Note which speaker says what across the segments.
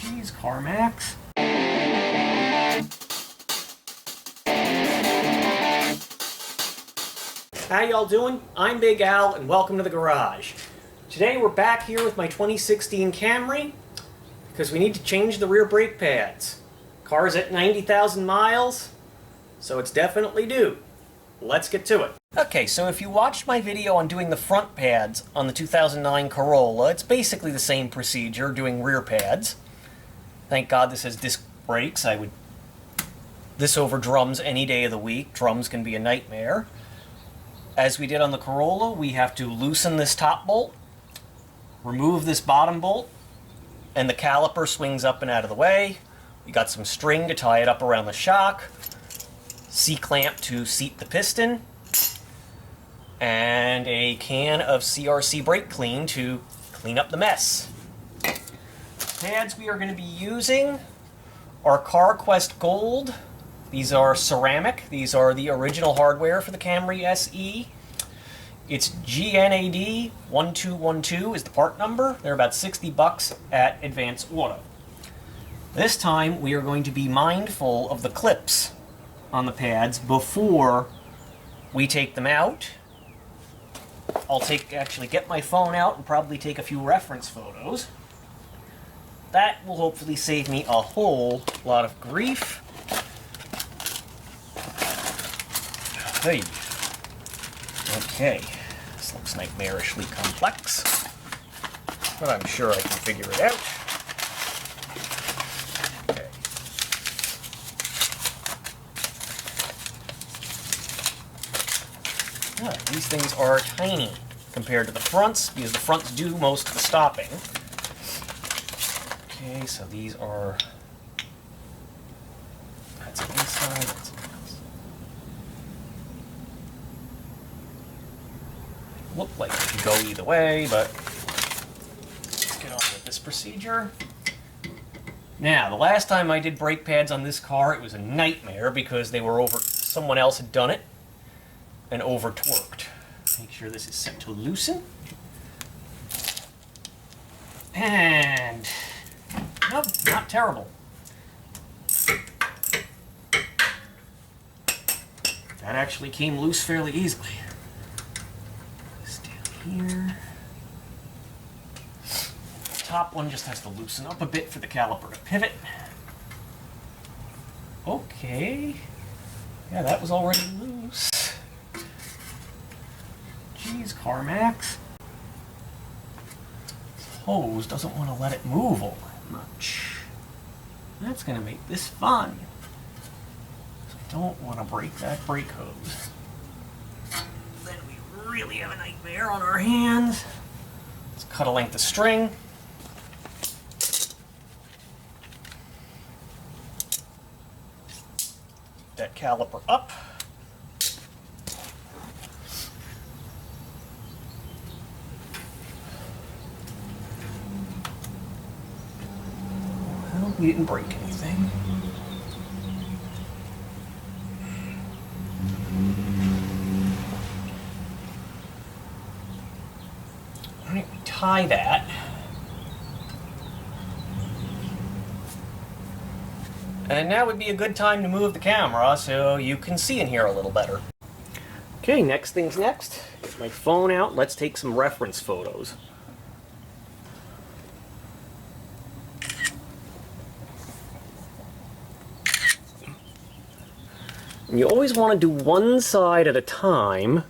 Speaker 1: Jeez, CarMax. How y'all doing? I'm Big Al, and welcome to the garage. Today we're back here with my 2016 Camry because we need to change the rear brake pads. Car's at 90,000 miles, so it's definitely due. Let's get to it. Okay, so if you watched my video on doing the front pads on the 2009 Corolla, it's basically the same procedure, doing rear pads. Thank God this has disc brakes. This over drums any day of the week. Drums can be a nightmare. As we did on the Corolla, we have to loosen this top bolt, remove this bottom bolt, and the caliper swings up and out of the way. We got some string to tie it up around the shock, C-clamp to seat the piston, and a can of CRC brake clean to clean up the mess. Pads we are going to be using are CarQuest Gold. These are ceramic. These are the original hardware for the Camry SE. It's GNAD 1212 is the part number. They're about 60 bucks at Advance Auto. This time we are going to be mindful of the clips on the pads before we take them out. I'll actually get my phone out and probably take a few reference photos. That will hopefully save me a whole lot of grief. Hey. Okay, this looks nightmarishly complex, but I'm sure I can figure it out. Okay. These things are tiny compared to the fronts, because the fronts do most of the stopping. Okay, so these are... That's an inside, that's an outside. Look like it could go either way, but let's get on with this procedure. Now, the last time I did brake pads on this car, it was a nightmare because they were someone else had done it and over torqued. Make sure this is set to loosen. And no, not terrible. That actually came loose fairly easily. Here. The top one just has to loosen up a bit for the caliper to pivot. Okay. Yeah, that was already loose. Jeez, CarMax. This hose doesn't want to let it move all that much. That's going to make this fun. So I don't want to break that brake hose. Really have a nightmare on our hands. Let's cut a length of string. That caliper up. Well, we didn't break anything. Tie that. And now would be a good time to move the camera so you can see in here a little better. Okay, next thing's next. Get my phone out. Let's take some reference photos. And you always want to do one side at a time,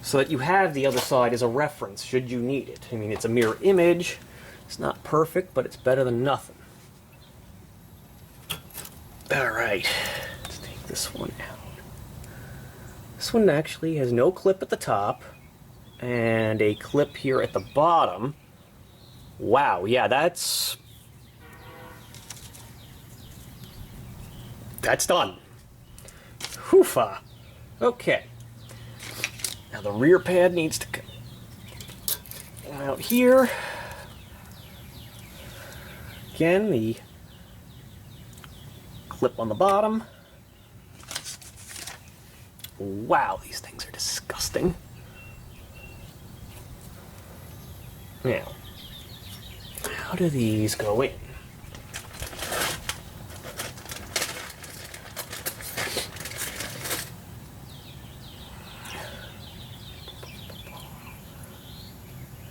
Speaker 1: so that you have the other side as a reference should you need it. I mean, it's a mirror image. It's not perfect, but it's better than nothing. Alright, let's take this one out. This one actually has no clip at the top and a clip here at the bottom. Wow, yeah, that's done. Hoofa. Okay. Now the rear pad needs to come out here. Again, the clip on the bottom. Wow, these things are disgusting. Now, How do these go in?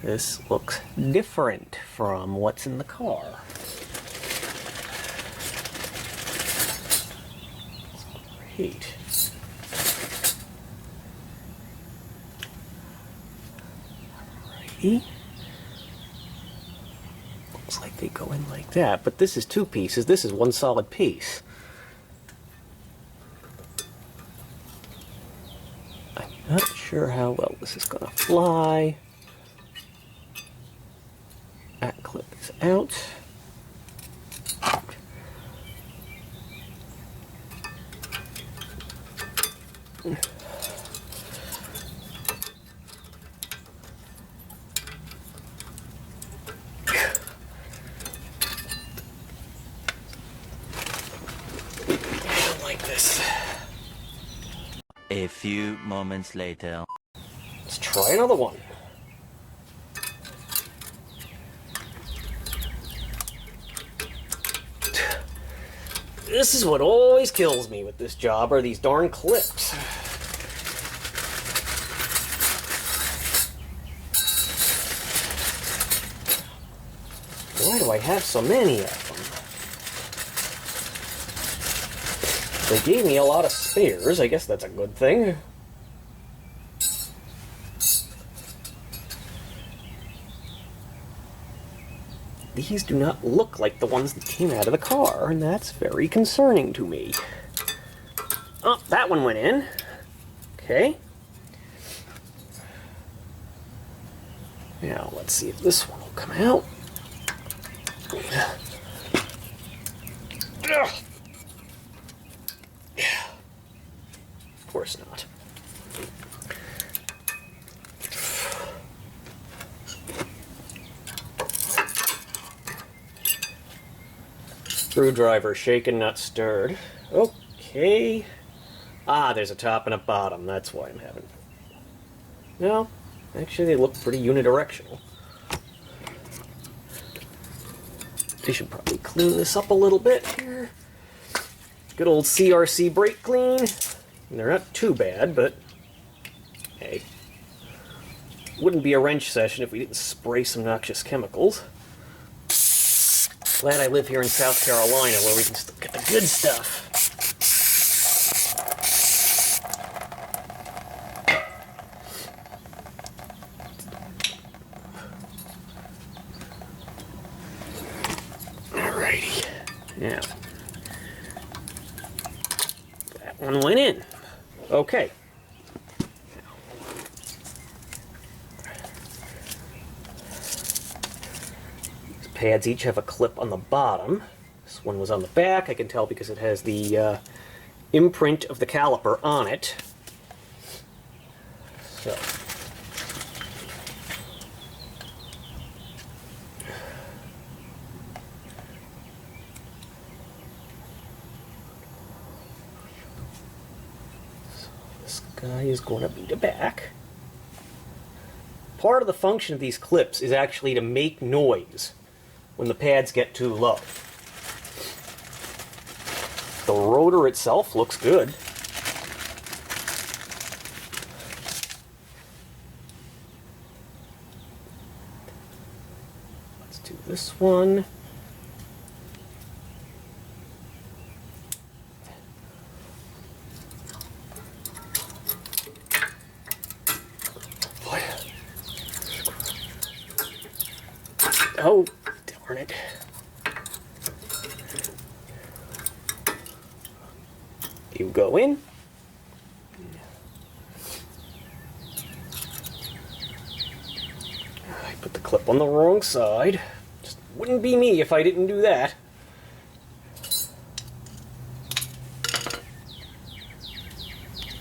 Speaker 1: This looks different from what's in the car. Great. Alrighty. Looks like they go in like that, but this is two pieces. This is one solid piece. I'm not sure how well this is going to fly. That clip is out. Like this.
Speaker 2: A few moments later.
Speaker 1: Let's try another one. This is what always kills me with this job, are these darn clips. Why do I have so many of them? They gave me a lot of spares. I guess that's a good thing. These do not look like the ones that came out of the car, and that's very concerning to me. Oh, that one went in. Okay. Now, let's see if this one will come out. Of course not. Screwdriver shaken, not stirred. Okay. Ah, there's a top and a bottom. That's why I'm having... No, actually they look pretty unidirectional. I should probably clean this up a little bit here. Good old CRC brake clean. And they're not too bad, but hey. Wouldn't be a wrench session if we didn't spray some noxious chemicals. Glad I live here in South Carolina where we can still get the good stuff. Alrighty. Now, that one went in. Okay. Pads each have a clip on the bottom. This one was on the back. I can tell because it has the imprint of the caliper on it. So. This guy is going to be the back. Part of the function of these clips is actually to make noise when the pads get too low. The rotor itself looks good. Let's do this one. Oh, darn it. You go in. I put the clip on the wrong side. Just wouldn't be me if I didn't do that.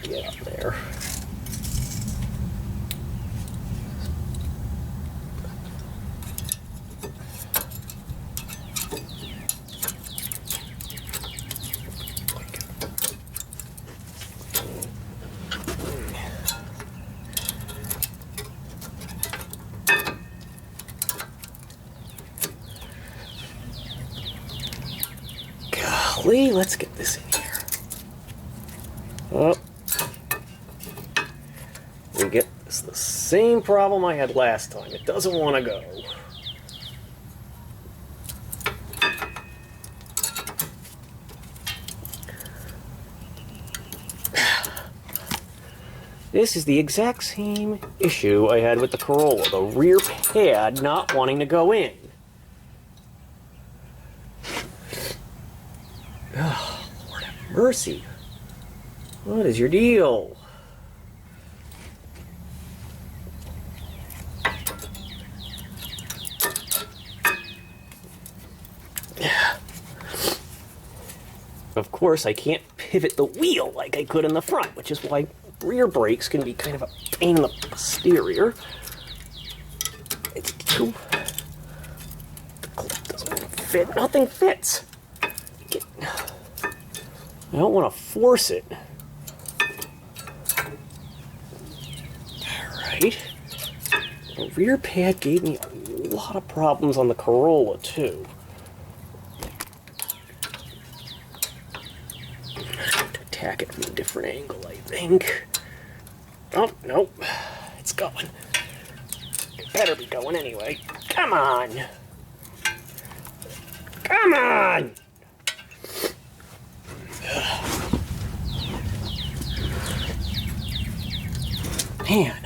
Speaker 1: Get up there. quickly. Let's get this in here. Oh. We get this the same problem I had last time. It doesn't want to go. This is the exact same issue I had with the Corolla, the rear pad not wanting to go in. Oh, Lord have mercy. What is your deal? Of course, I can't pivot the wheel like I could in the front, which is why rear brakes can be kind of a pain in the posterior. It's too... The clip doesn't fit. Nothing fits. I don't want to force it. Alright. The rear pad gave me a lot of problems on the Corolla, too. Attack it from a different angle, I think. Oh, nope. It's going. It better be going anyway. Come on! Come on! Man,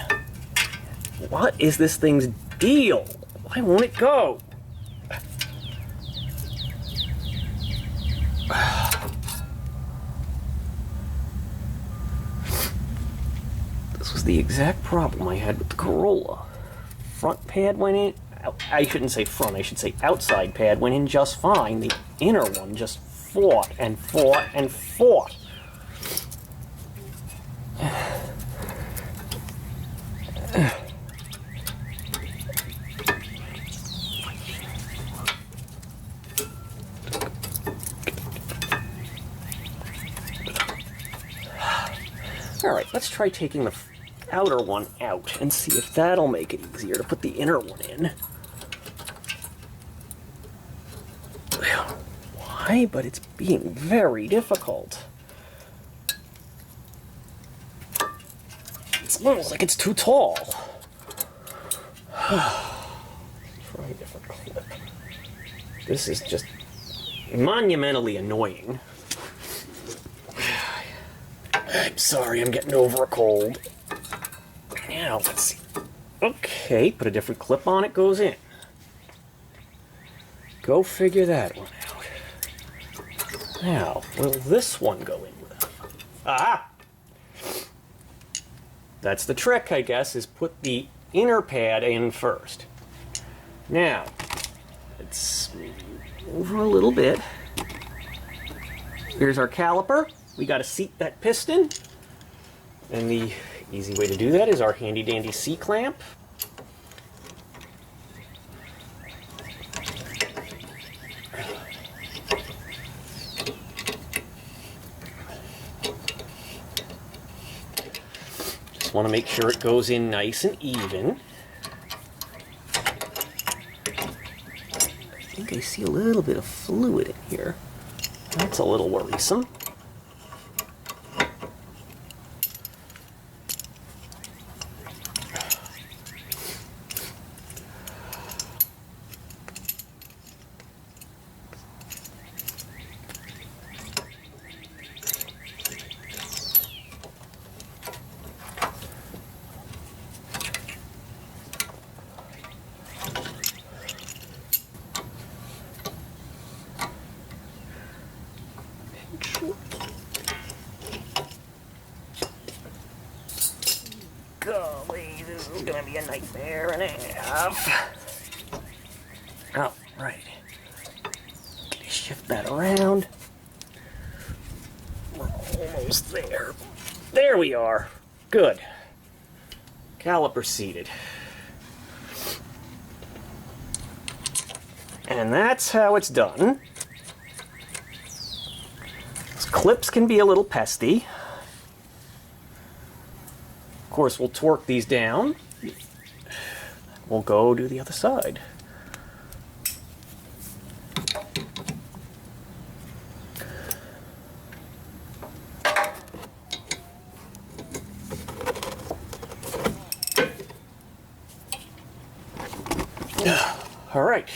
Speaker 1: what is this thing's deal? Why won't it go? This was the exact problem I had with the Corolla. Front pad went in. I shouldn't say front, I should say outside pad went in just fine. The inner one just fought and fought and fought. Alright, let's try taking the outer one out and see if that'll make it easier to put the inner one in. Why? But it's being very difficult. It's almost like it's too tall. Try a different clip. This is just monumentally annoying. I'm sorry, I'm getting over a cold. Now, let's see. Okay, put a different clip on, it goes in. Go figure that one out. Now, will this one go in with? Ah! That's the trick, I guess, is put the inner pad in first. Now, let's move over a little bit. Here's our caliper. We got to seat that piston. And the easy way to do that is our handy dandy C-clamp. Just want to make sure it goes in nice and even. I think I see a little bit of fluid in here. That's a little worrisome. Golly, this is gonna be a nightmare and a half. Oh, right. Shift that around. We're almost there. There we are. Good. Caliper seated. And that's how it's done. Those clips can be a little pesty. Of course, we'll torque these down. We'll go do the other side. Alright,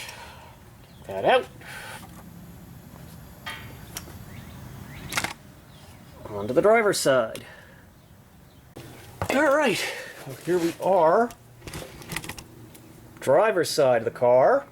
Speaker 1: get that out. Onto the driver's side. Alright, well, here we are. Driver's side of the car.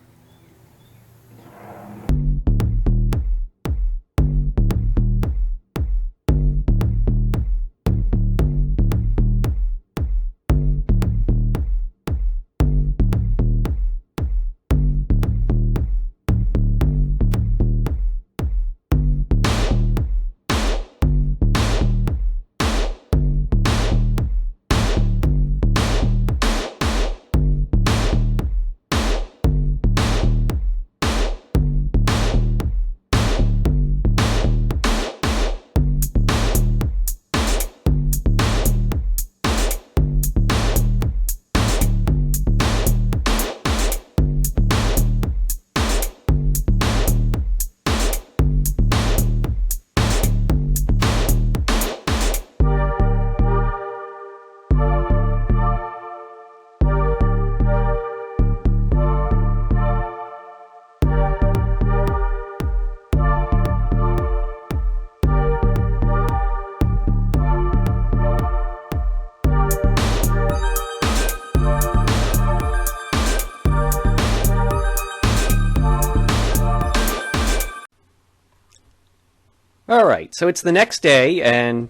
Speaker 1: Alright, so it's the next day, and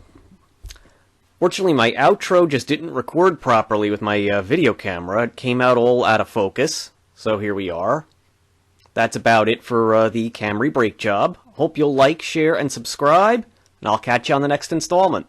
Speaker 1: fortunately my outro just didn't record properly with my video camera. It came out all out of focus, so here we are. That's about it for the Camry brake job. Hope you'll like, share, and subscribe, and I'll catch you on the next installment.